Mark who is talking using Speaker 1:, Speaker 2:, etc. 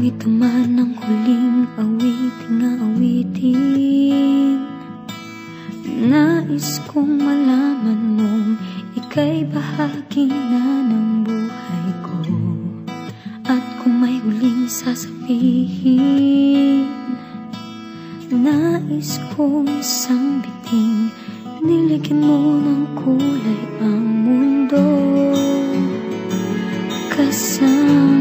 Speaker 1: ito man ang huling awiting aawitin, nais kong malaman mong ika'y bahagi na ng buhay ko. At kung may huling sasabihin, nais kong isang biting niligyan mo ng kulay ang mundo kasama.